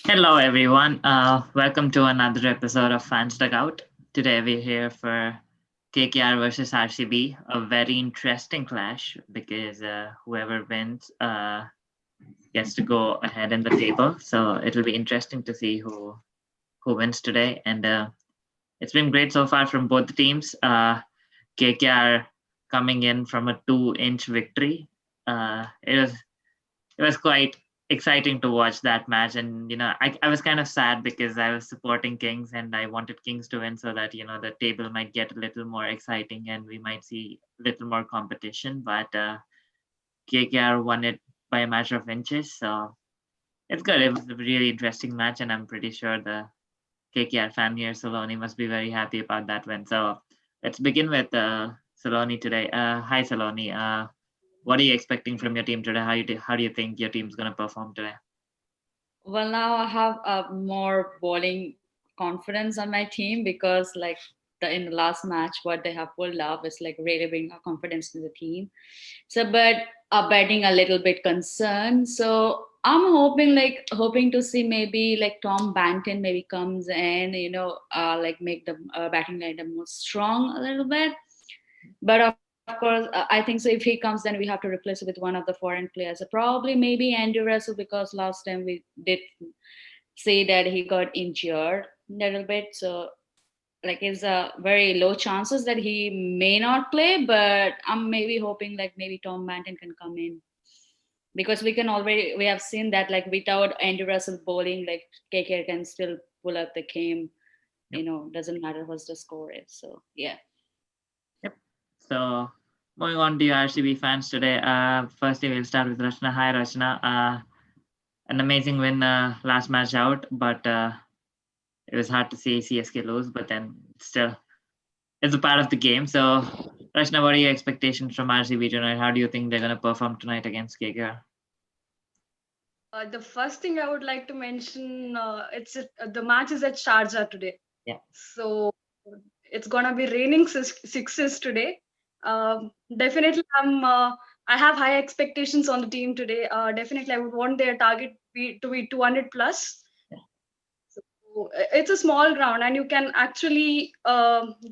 Hello, everyone. Welcome to another episode of Fan Dugout. Today, we're here for KKR versus RCB, a very interesting clash because whoever wins gets to go ahead in the table. So it'll be interesting to see who wins today. And it's been great so far from both the teams. KKR coming in from a 2-inch victory. It was quite exciting to watch that match. And I was kind of sad because I was supporting Kings and I wanted Kings to win so that the table might get a little more exciting and we might see a little more competition. But KKR won it by a matter of inches, so it's good. It was a really interesting match, and I'm pretty sure the KKR fan here, Saloni, must be very happy about that win. So let's begin with Saloni today. Hi, Saloni. What are you expecting from your team today? How do you think your team's gonna perform today? Well, now I have more bowling confidence on my team because, like, in the last match, what they have pulled off is like really bring a confidence to the team. So, but batting a little bit concerned. So I'm hoping to see maybe like Tom Banton maybe comes in, like make the batting lineup more strong a little bit. But of course, I think so. If he comes, then we have to replace it with one of the foreign players. So probably maybe Andy Russell because last time we did say that he got injured a little bit. So like it's a very low chances that he may not play. But I'm maybe hoping like maybe Tom Banton can come in because we have seen that like without Andy Russell bowling, like KKR can still pull up the game. Yep. Doesn't matter what the score is. So yeah. Yep. So moving on to your RCB fans today. Firstly, we'll start with Rachna. Hi, Rachna. An amazing win last match out, but it was hard to see CSK lose. But then still, it's a part of the game. So, Rachna, what are your expectations from RCB tonight? How do you think they're gonna perform tonight against KKR? The first thing I would like to mention, the match is at Sharjah today, Yeah. so it's gonna be raining sixes today. Definitely, I have high expectations on the team today. Definitely, I would want their target to be 200 plus. So it's a small ground, and you can actually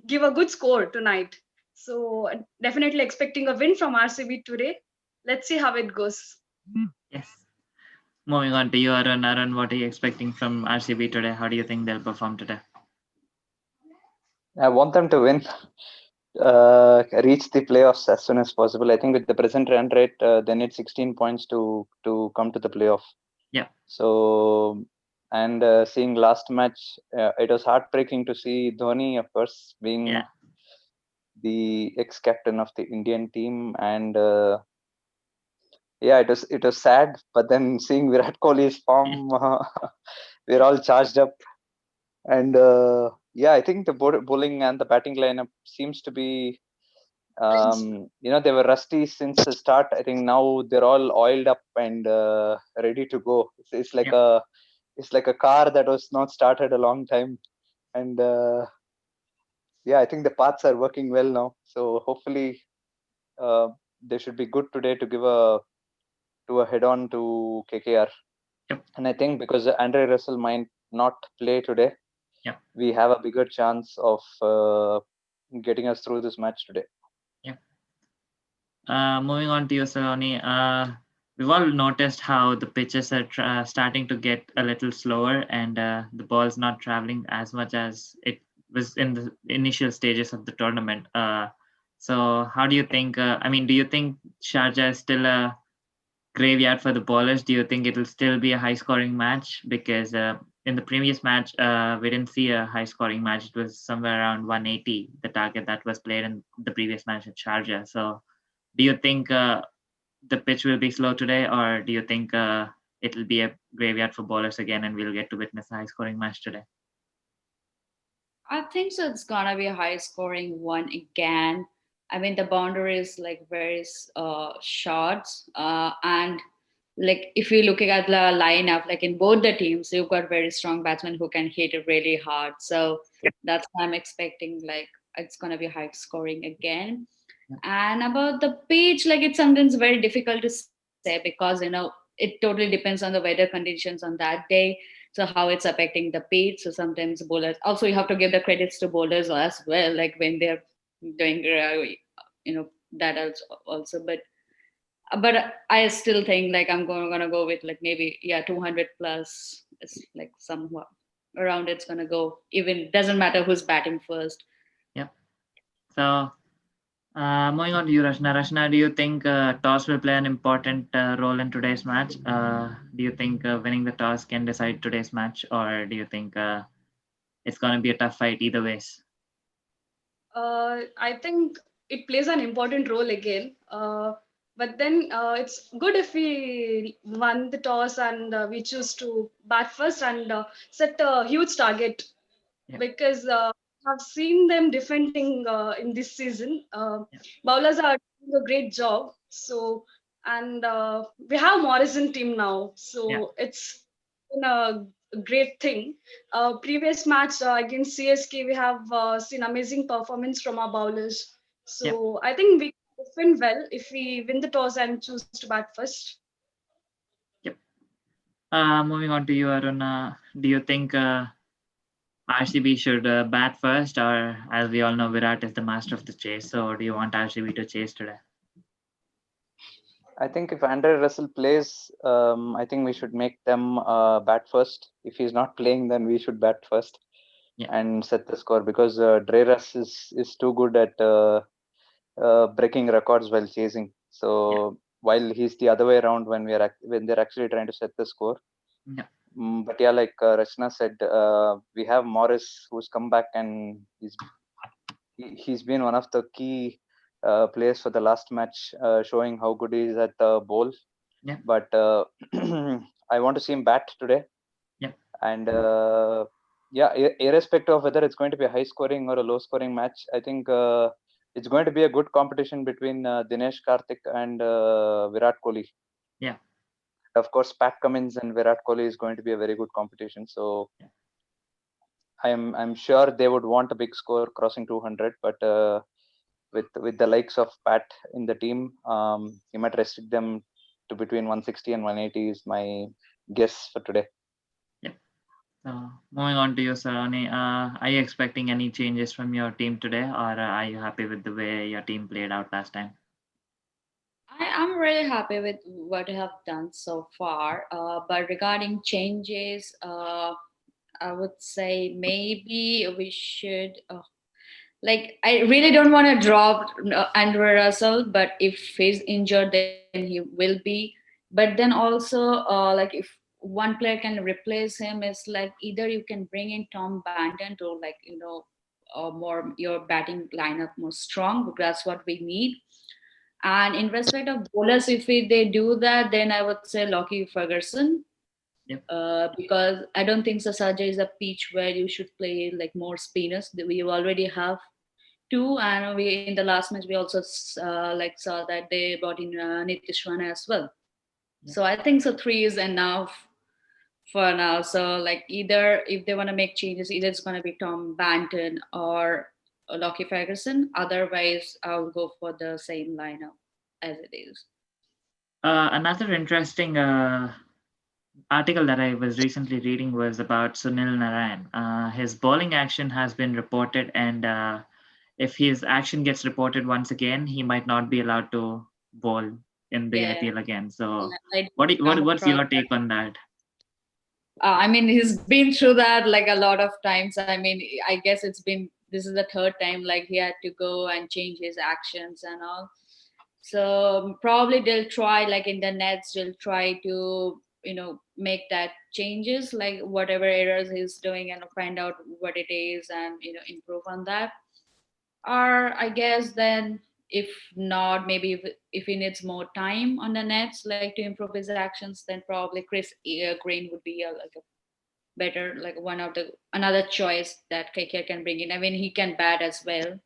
give a good score tonight. So definitely expecting a win from RCB today. Let's see how it goes. Yes. Moving on to you, Arun. Arun, what are you expecting from RCB today? How do you think they'll perform today? I want them to win, reach the playoffs as soon as possible. I think with the present run rate, they need 16 points to come to the playoff. Yeah. So, and seeing last match, it was heartbreaking to see Dhoni, of course, being Yeah. the ex-captain of the Indian team, and yeah, it was sad. But then seeing Virat Kohli's form, we're all charged up, and yeah, I think the bowling and the batting lineup seems to be they were rusty since the start. I think now they're all oiled up and ready to go. It's like Yep. a car that was not started a long time, and yeah, I think the parts are working well now. So hopefully, uh, they should be good today to give a head on to KKR. Yep. And I think because Andre Russell might not play today, Yep. we have a bigger chance of getting us through this match today. Yep. Moving on to you, Saloni. We've all noticed how the pitches are starting to get a little slower and the ball's not traveling as much as it was in the initial stages of the tournament. So, how do you think? Do you think Sharjah is still a graveyard for the bowlers? Do you think it'll still be a high scoring match? Because in the previous match, we didn't see a high scoring match. It was somewhere around 180, the target that was played in the previous match at Sharjah. So, do you think the pitch will be slow today, or do you think it'll be a graveyard for bowlers again and we'll get to witness a high scoring match today? I think so. It's gonna be a high scoring one again. I mean, the boundary is like very short, and like if you're looking at the lineup, like in both the teams, you've got very strong batsmen who can hit it really hard. So that's why I'm expecting like it's gonna be high scoring again. And about the pitch, like it's sometimes very difficult to say because it totally depends on the weather conditions on that day. So how it's affecting the pitch. So sometimes bowlers also, you have to give the credits to bowlers as well, like when they're doing that also. But I still think like I'm gonna go with like maybe 200 plus. It's like somewhat around it's gonna go. Even doesn't matter who's batting first. Yep. So moving on to you, Rashna. Rashna, do you think toss will play an important role in today's match? Do you think winning the toss can decide today's match, or do you think it's going to be a tough fight either ways? I think it plays an important role again. But then it's good if we won the toss and we choose to bat first and set a huge target, Yeah. because I've seen them defending in this season. Yeah. Bowlers are doing a great job. So, and we have Morrison team now, Yeah. so it's been a great thing. Previous match against CSK, we have seen amazing performance from our bowlers. Yeah. So I think we defend well if we win the toss and choose to bat first. Yep. Moving on to you, Arun. Do you think RCB should bat first, or as we all know, Virat is the master of the chase. So, do you want RCB to chase today? I think if Andre Russell plays, I think we should make them bat first. If he's not playing, then we should bat first and set the score, because Dre Russ is too good at breaking records while chasing. So while he's the other way around when they're actually trying to set the score. Yeah. But yeah, like Rachna said, we have Morris who's come back, and he's been one of the key players for the last match, showing how good he is at the bowl. Yeah. But I want to see him bat today. Yeah. And irrespective of whether it's going to be a high scoring or a low scoring match, I think it's going to be a good competition between Dinesh Karthik and Virat Kohli. Yeah. Of course, Pat Cummins and Virat Kohli is going to be a very good competition. So I'm sure they would want a big score crossing 200, but with the likes of Pat in the team, he might restrict them to between 160 and 180 is my guess for today. Yeah. So moving on to you, Saroni. Are you expecting any changes from your team today, or are you happy with the way your team played out last time? I'm really happy with what I have done so far. But regarding changes, I would say maybe we should. Like, I really don't want to drop Andrew Russell, but if he's injured, then he will be. But then also, like if one player can replace him, it's like either you can bring in Tom Banton to more your batting lineup more strong, because that's what we need. And in respect of bowlers, if they do that, then I would say Lockie Ferguson. Yep. Because I don't think Sasaja is a pitch where you should play like more spinners. We already have two, and we in the last match we also saw that they brought in Nitish Rana as well. Yep. So I think so three is enough for now. So like either if they want to make changes, either it's going to be Tom Banton or Lockie Ferguson. Otherwise, I'll go for the same lineup as it is. Another interesting article that I was recently reading was about Sunil Narayan. His bowling action has been reported, and if his action gets reported once again, he might not be allowed to bowl in the IPL again. So, what's your take on that? I mean, he's been through that like a lot of times. I mean, I guess this is the third time like he had to go and change his actions and all. So probably they'll try like in the nets, they'll try to make that changes, like whatever errors he's doing, and find out what it is and improve on that. Or I guess then if not, maybe if he needs more time on the nets like to improve his actions, then probably Chris Green would be like a better, like one of the another choice that KKR can bring in. I mean, he can bat as well.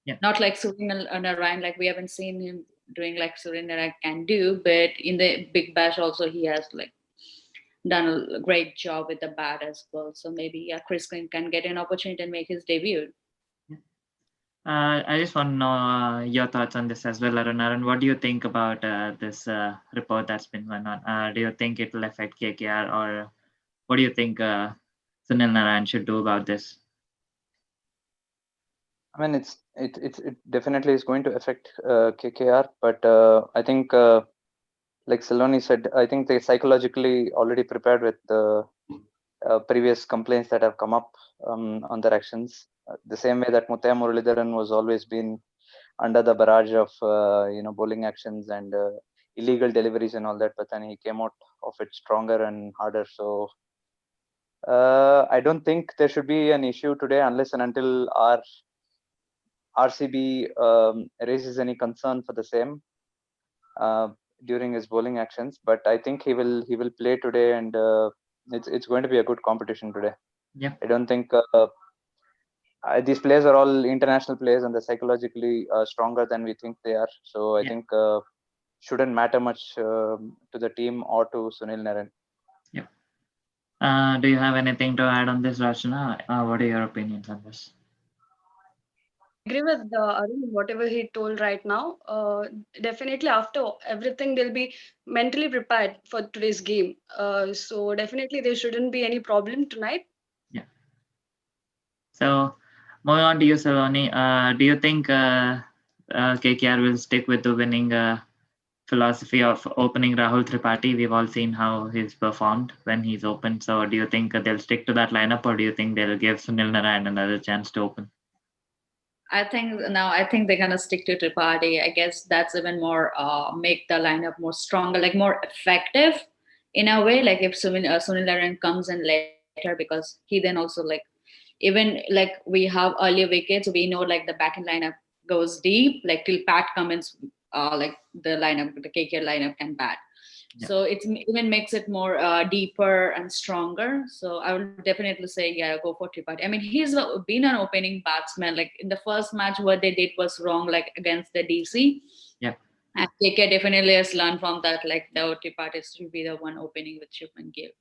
Yeah. Not like Surya Narayan, like we haven't seen him doing like Surya Narayan can do, but in the Big Bash also he has like done a great job with the bat as well. So maybe Chris Green can get an opportunity and make his debut. I just want to know your thoughts on this as well, Arun. Arun, what do you think about this report that's been going on? Do you think it will affect KKR, or what do you think Sunil Narayan should do about this? I mean, it definitely is going to affect KKR, but I think, like Saloni said, I think they psychologically already prepared with the previous complaints that have come up on their actions. The same way that Muthaiya Muralidharan was always been under the barrage of bowling actions and illegal deliveries and all that, but then he came out of it stronger and harder. So I don't think there should be an issue today unless and until our RCB raises any concern for the same uh, during his bowling actions. But I think he will play today, and it's going to be a good competition today. Yeah. I don't think these players are all international players, and they're psychologically stronger than we think they are. So I Yeah. think shouldn't matter much to the team or to Sunil Narayan. Yeah. Do you have anything to add on this, Rachana? What are your opinions on this? Agree with Arun, whatever he told right now. Definitely, after everything, they'll be mentally prepared for today's game. So definitely, there shouldn't be any problem tonight. Yeah. So, moving on to you, Saloni. Do you think KKR will stick with the winning philosophy of opening Rahul Tripathi? We've all seen how he's performed when he's opened. So, do you think they'll stick to that lineup, or do you think they'll give Sunil Narayan another chance to open? I think they're gonna stick to Tripathi. I guess that's even more make the lineup more stronger, like more effective in a way. Like if Sunil Narayan comes in later, because he then also like even like we have earlier wickets, we know like the back end lineup goes deep, like till Pat Cummins, like the lineup, the KKR lineup can bat. Yeah. So it even makes it more deeper and stronger. So I would definitely say, yeah, go for Tripathi. I mean, he's been an opening batsman. Like in the first match, what they did was wrong, like against the DC. Yeah. And KK definitely has learned from that, like the Tripathi should be the one opening with Shubman Gill.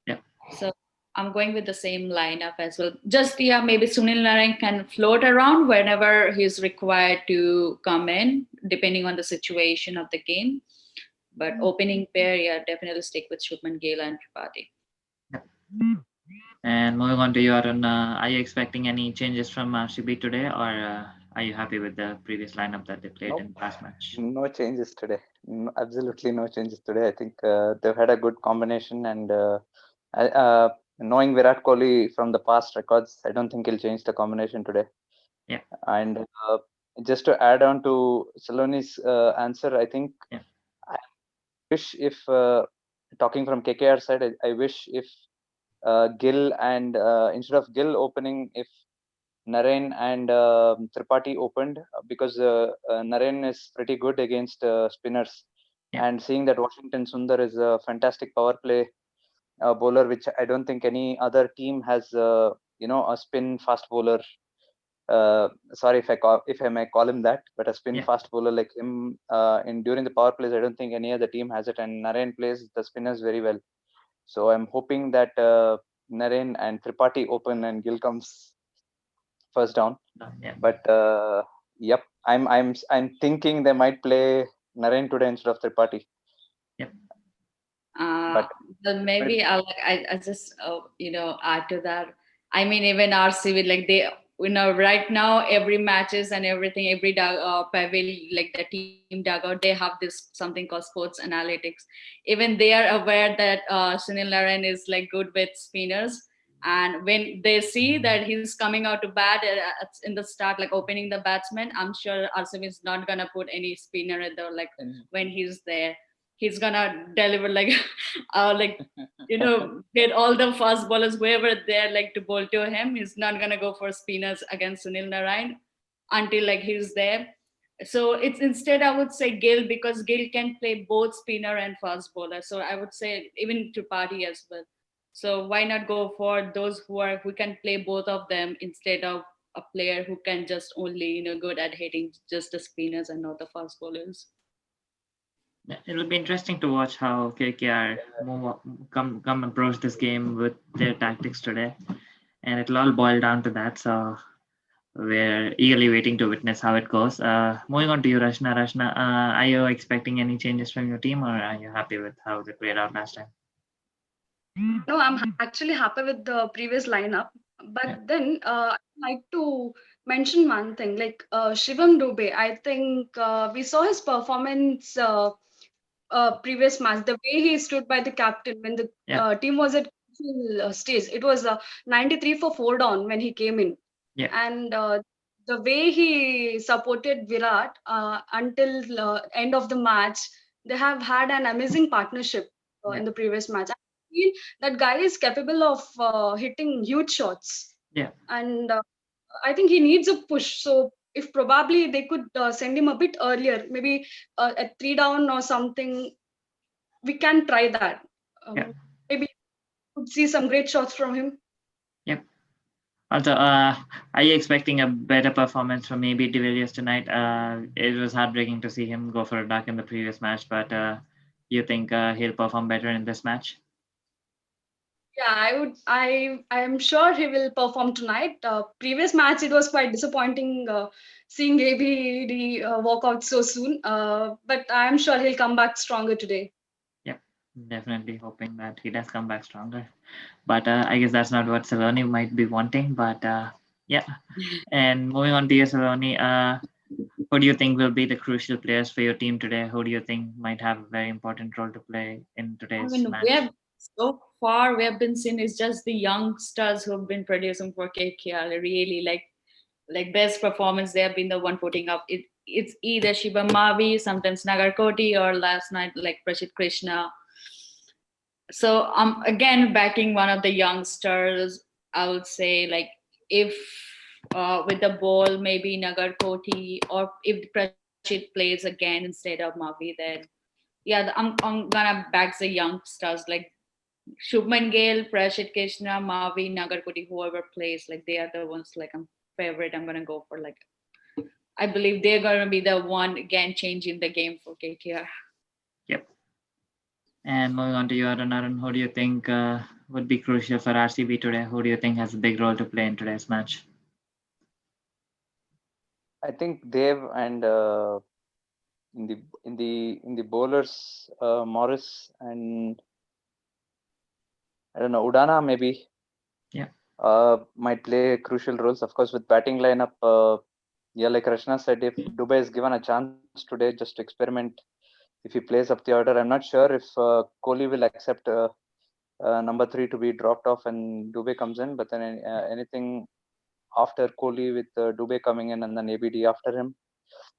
Yeah. So I'm going with the same lineup as well. Just yeah, maybe Sunil Narayan can float around whenever he's required to come in, depending on the situation of the game. But opening pair, yeah, definitely stick with Shubman Gill and Tripathi. And moving on to you, Arun, are you expecting any changes from RCB today, or are you happy with the previous lineup that they played in the last match? No changes today. Absolutely no changes today. I think they've had a good combination, and knowing Virat Kohli from the past records, I don't think he'll change the combination today. Yeah. And just to add on to Saloni's answer, I think Yeah. I wish if talking from KKR side, I wish if Gill and instead of Gill opening, if Narayan and Tripathi opened, because Narayan is pretty good against spinners. Yeah. And seeing that Washington Sundar is a fantastic power play bowler, which I don't think any other team has, a spin fast bowler. Sorry if I may call him that, but a spin fast bowler like him in during the power plays, I don't think any other team has it. And Narayan plays the spinners very well. So I'm hoping that Narayan and Tripathi open and Gill comes first down. Yeah. But yep, I'm thinking they might play Narayan today instead of Tripathi. Yep. But maybe I just add to that. I mean, even RCB, like they right now every matches and everything, every pavilion, like the team dugout, they have this something called sports analytics. Even they are aware that Sunil Narayan is like good with spinners. And when they see that he's coming out to bat in the start, like opening the batsman, I'm sure RCB is not gonna put any spinner at the when he's there. He's gonna deliver like get all the fast bowlers whoever there like to bowl to him. He's not gonna go for spinners against Sunil Narayan until like he's there. So it's instead I would say Gill, because Gill can play both spinner and fast bowler. So I would say even Tripathi as well. So why not go for those who can play both of them instead of a player who can just only good at hitting just the spinners and not the fast bowlers. It'll be interesting to watch how KKR come approach this game with their tactics today, and it'll all boil down to that. So we're eagerly waiting to witness how it goes. Moving on to you, Rashna. Rashna, are you expecting any changes from your team, or are you happy with how they played out last time? No, I'm actually happy with the previous lineup. Yeah. But then I'd like to mention one thing, like Shivam Dubey. I think we saw his performance previous match. The way he stood by the captain when the Yeah. team was at crucial stage. It was 93 for 4 down when he came in, Yeah. and the way he supported Virat until end of the match, they have had an amazing partnership Yeah. in the previous match. I feel that guy is capable of hitting huge shots, Yeah. and I think he needs a push. So if probably they could send him a bit earlier, maybe at 3 down or something, we can try that. Yeah. Maybe could see some great shots from him. Yep. Also, are you expecting a better performance from maybe De Villiers tonight? It was heartbreaking to see him go for a duck in the previous match, but you think he'll perform better in this match? Yeah, I would. I am sure he will perform tonight. Previous match, it was quite disappointing seeing ABD walk out so soon. But I am sure he'll come back stronger today. Yep. Definitely hoping that he does come back stronger. But I guess that's not what Saloni might be wanting. But yeah. And moving on to your Saloni, who do you think will be the crucial players for your team today? Who do you think might have a very important role to play in I today's mean, we match? have so far we have been seeing is just the youngsters who have been producing for KKR. Really, like best performance, they have been the one putting up. It's either Shiva Mavi, sometimes Nagarkoti, or last night like Prashit Krishna. So I'm again backing one of the youngsters. I would say like if with the ball maybe Nagarkoti, or if Prashit plays again instead of Mavi, then yeah, I'm gonna back the youngsters like Shubman Gill, Prashit Krishna, Mavi, Nagarkoti, whoever plays, like they are the ones like I'm favorite. I'm gonna go for like I believe they're gonna be the one again changing the game for KKR. Yep. And moving on to you, Arun, who do you think would be crucial for RCB today? Who do you think has a big role to play in today's match? I think Dev and in the bowlers, Morris and I don't know, Udana maybe Yeah. might play crucial roles. Of course, with batting lineup, yeah, like Rashna said, if Dubai is given a chance today just to experiment, if he plays up the order, I'm not sure if Kohli will accept number 3 to be dropped off and Dubai comes in. But then anything after Kohli with Dubai coming in and then ABD after him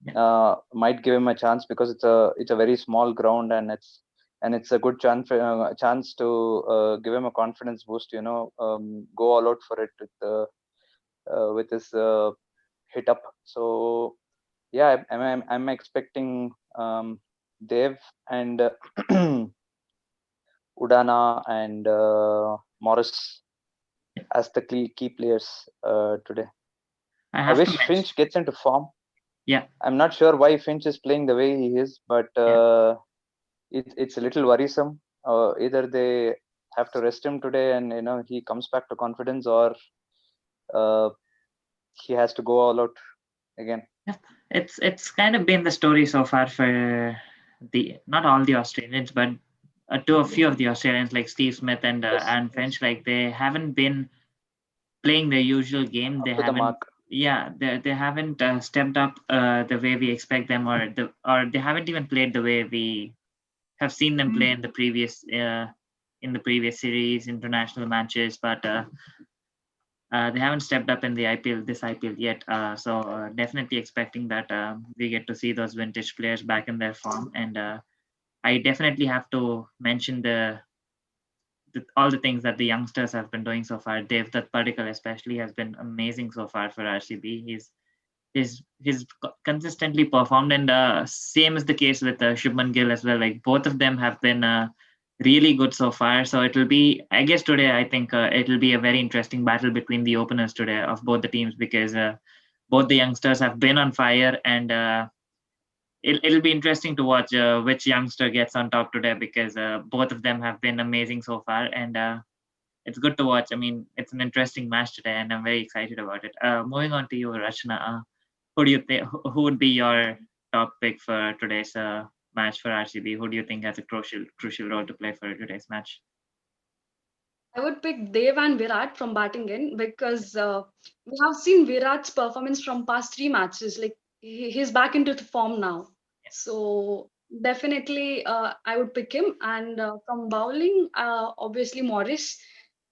Yeah. might give him a chance because it's a very small ground and it's a good chance to give him a confidence boost. Go all out for it with his hit up. So yeah, I'm expecting Dev and Udana and Morris as the key players today. I I have to wish mention. Finch gets into form. Yeah. I'm not sure why Finch is playing the way he is, but Yeah. it's a little worrisome. Either they have to rest him today, and he comes back to confidence, or uh, he has to go all out again. Yeah. It's kind of been the story so far for the not all the Australians, but to a few of the Australians like Steve Smith and Yes, Aaron yes, Finch, like they haven't been playing their usual game. They up to the haven't, mark. yeah, they haven't stepped up the way we expect them, or they haven't even played the way we have seen them play in the previous series, international matches, but they haven't stepped up in the IPL this IPL yet. So definitely expecting that we get to see those vintage players back in their form, and I definitely have to mention all the things that the youngsters have been doing so far. Dev Dutt Padikkal especially has been amazing so far for RCB. He's consistently performed, and same is the case with Shubman Gill as well. Like both of them have been really good so far. So it'll be, I guess, today. I think it'll be a very interesting battle between the openers today of both the teams because both the youngsters have been on fire, and it'll be interesting to watch which youngster gets on top today because both of them have been amazing so far, and it's good to watch. I mean, it's an interesting match today, and I'm very excited about it. Moving on to you, Rachna. Who do you think? Who would be your top pick for today's match for RCB? Who do you think has a crucial role to play for today's match? I would pick Dev and Virat from batting in because we have seen Virat's performance from past three matches. Like he's back into the form now. So definitely, I would pick him. And from bowling, obviously Morris.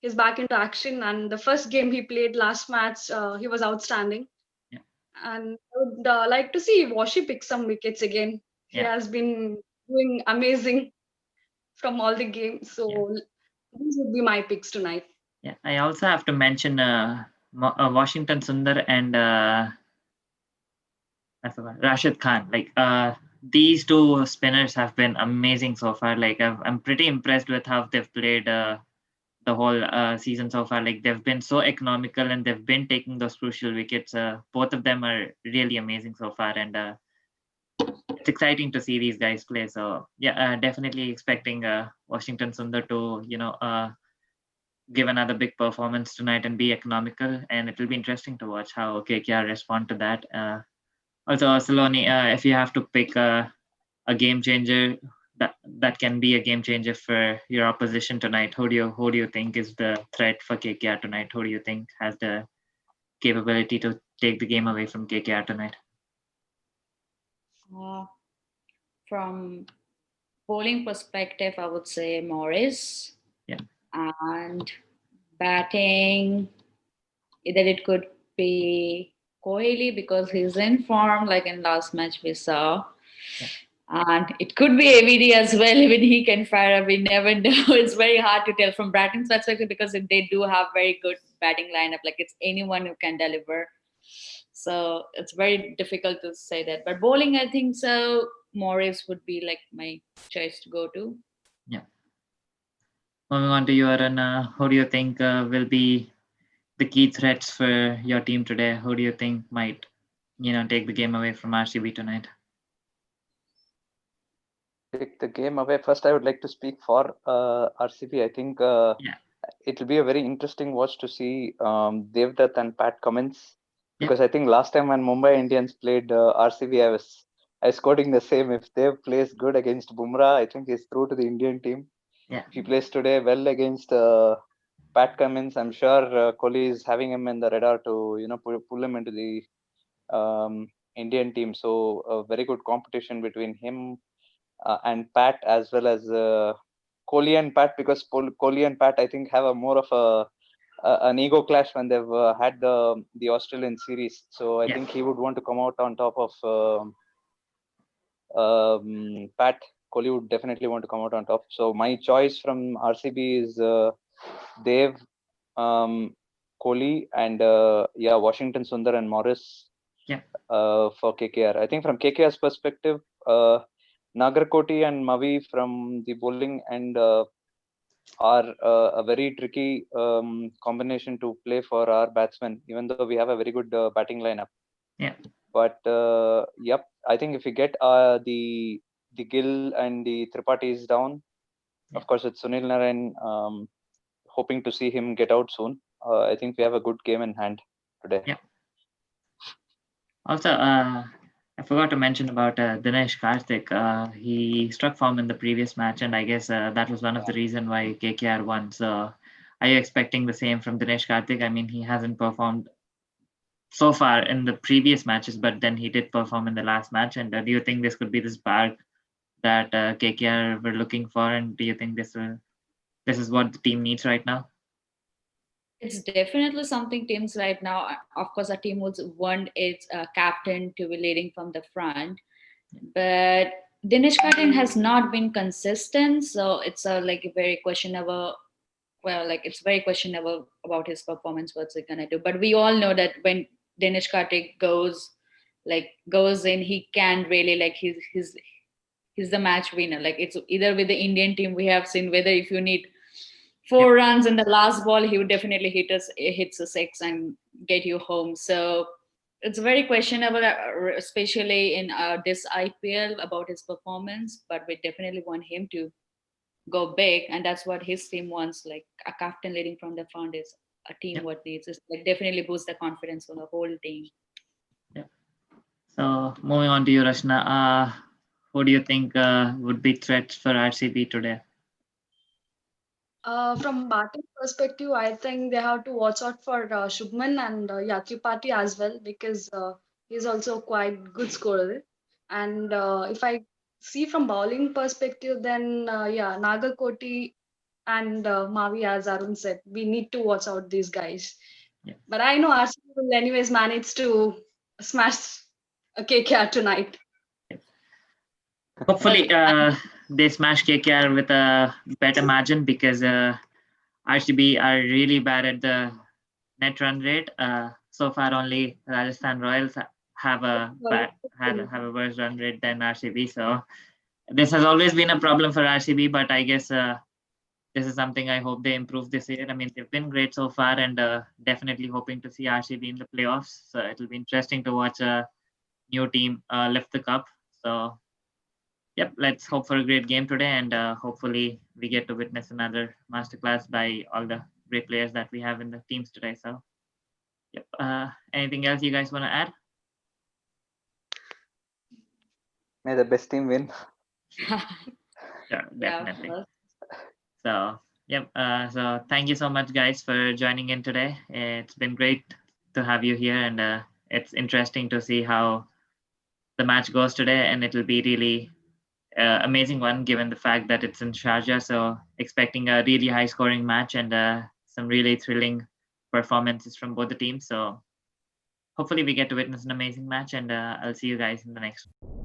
He's back into action, and the first game he played last match, he was outstanding. Yeah. And I would like to see Washi pick some wickets again. He Yeah. has been doing amazing from all the games. Yeah. So these would be my picks tonight. Yeah, I also have to mention Washington Sundar and I forgot Rashid Khan. Like these two spinners have been amazing so far. Like I'm pretty impressed with how they've played the whole season so far. Like they've been so economical and they've been taking those crucial wickets. Both of them are really amazing so far, and it's exciting to see these guys play. So yeah, definitely expecting Washington Sundar to give another big performance tonight and be economical. And it will be interesting to watch how KKR respond to that. Also, Saloni, if you have to pick a game changer that can be a game changer for your opposition tonight, who do you think is the threat for KKR tonight? Who do you think has the capability to take the game away from KKR tonight? Uh, from bowling perspective, I would say Morris. Yeah. And batting, either it could be Kohli because he's in form, like in last match we saw. Yeah. And it could be AVD as well. Even he can fire up. We never know. It's very hard to tell from batting perspective because they do have very good batting lineup. Like it's anyone who can deliver. So it's very difficult to say that. But bowling, I think so. Morris would be like my choice to go to. Yeah. Moving on to you, Arun, who do you think will be the key threats for your team today? Who do you think might, take the game away from RCB tonight? Take the game away. First, I would like to speak for RCB. I think Yeah. it will be a very interesting watch to see Devdutt and Pat Cummins, Yeah. because I think last time when Mumbai Indians played RCB, I was quoting the same. If Dev plays good against Bumrah, I think he's through to the Indian team. Yeah. If he plays today well against Pat Cummins, I'm sure Kohli is having him in the radar to pull him into the Indian team. So a very good competition between him and Pat, as well as Kohli and Pat, because Kohli and Pat I think have a more of an ego clash when they've had the Australian series. So I Yeah. think he would want to come out on top of Pat. Kohli would definitely want to come out on top. So my choice from RCB is Dev, Kohli, and Washington Sundar and Morris. Yeah. For KKR. I think from KKR's perspective, Nagarkoti and Mavi from the bowling and are a very tricky combination to play for our batsmen, even though we have a very good batting lineup. Yeah. But yep, I think if we get the Gill and the Tripatis down, Yeah. of course it's Sunil Narayan. Hoping to see him get out soon. I think we have a good game in hand today. Yeah. Also, I forgot to mention about Dinesh Karthik. He struck form in the previous match, and I guess that was one of the reason why KKR won. So, are you expecting the same from Dinesh Karthik? I mean, he hasn't performed so far in the previous matches, but then he did perform in the last match. And do you think this could be the spark that KKR were looking for? And do you think this is what the team needs right now? It's definitely something teams right now. Of course, a team would want its captain to be leading from the front, but Dinesh Karthik has not been consistent, so it's like a very questionable. Well, like it's very questionable about his performance. What's he gonna do? But we all know that when Dinesh Karthik goes in, he can really like he's the match winner. Like it's either with the Indian team we have seen whether if you need four runs in the last ball, he would definitely hits a six and get you home. So it's very questionable, especially in this IPL about his performance. But we definitely want him to go big, and that's what his team wants. Like a captain leading from the front is a team what needs. It's like definitely boost the confidence for the whole team. Yeah. So moving on to you, Rashna. Who do you think would be threats for RCB today? From batting perspective, I think they have to watch out for Shubman and Yatripati as well because he's also quite good scorer. And if I see from bowling perspective, then yeah, Nagarkoti and Mavi, as Arun said, we need to watch out these guys. Yeah. But I know RCB will anyways manage to smash a KKR tonight. Hopefully, Well, they smash KKR with a better margin because RCB are really bad at the net run rate. So far, only Rajasthan Royals have a have a worse run rate than RCB. So this has always been a problem for RCB, but I guess this is something I hope they improve this year. I mean, they've been great so far, and definitely hoping to see RCB in the playoffs. So it'll be interesting to watch a new team lift the cup. So yep, let's hope for a great game today, and hopefully we get to witness another masterclass by all the great players that we have in the teams today. So yep, anything else you guys want to add? May the best team win. Sure, yeah, definitely. well, So yep, so thank you so much, guys, for joining in today. It's been great to have you here, and it's interesting to see how the match goes today, and it'll be really amazing one given the fact that it's in Sharjah. So expecting a really high scoring match and some really thrilling performances from both the teams. So hopefully we get to witness an amazing match, and I'll see you guys in the next one.